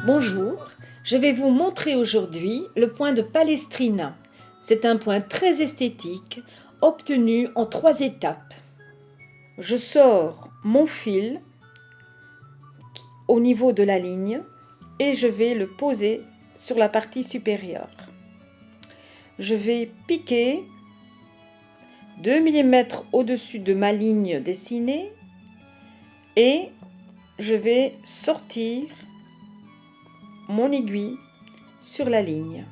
Bonjour, je vais vous montrer aujourd'hui le point de Palestrina. C'est un point très esthétique, obtenu en 3 étapes. Je sors mon fil au niveau de la ligne et je vais le poser sur la partie supérieure. Je vais piquer 2 mm au-dessus de ma ligne dessinée et je vais sortir mon aiguille sur la ligne.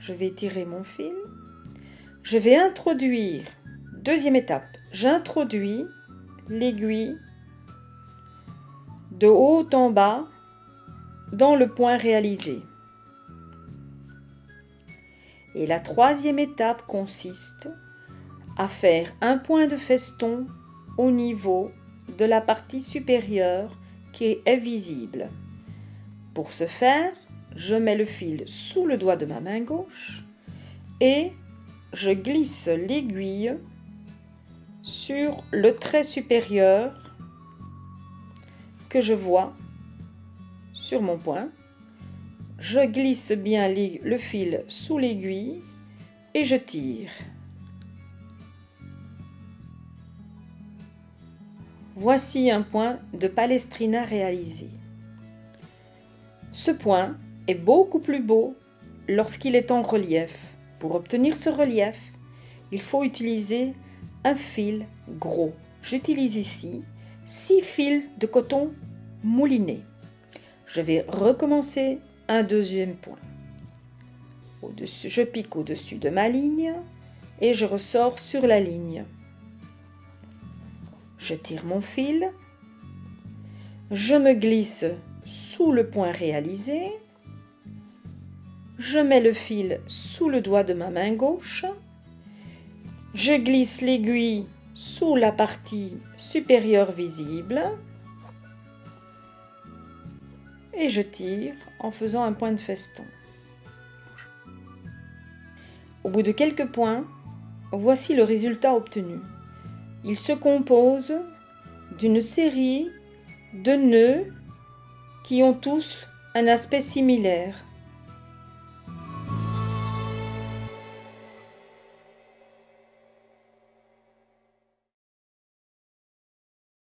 Je vais tirer mon fil. Je vais introduire, deuxième étape, j'introduis l'aiguille de haut en bas dans le point réalisé. Et la troisième étape consiste à faire un point de feston au niveau de la partie supérieure qui est visible. Pour ce faire, je mets le fil sous le doigt de ma main gauche et je glisse l'aiguille sur le trait supérieur que je vois sur mon point. Je glisse bien le fil sous l'aiguille et je tire. Voici un point de Palestrina réalisé. Ce point est beaucoup plus beau lorsqu'il est en relief. Pour obtenir ce relief, il faut utiliser un fil gros. J'utilise ici 6 fils de coton mouliné. Je vais recommencer un deuxième point. Je pique au-dessus de ma ligne et je ressors sur la ligne. Je tire mon fil, je me glisse sous le point réalisé, je mets le fil sous le doigt de ma main gauche, je glisse l'aiguille sous la partie supérieure visible et je tire en faisant un point de feston. Au bout de quelques points, voici le résultat obtenu. Il se compose d'une série de nœuds qui ont tous un aspect similaire.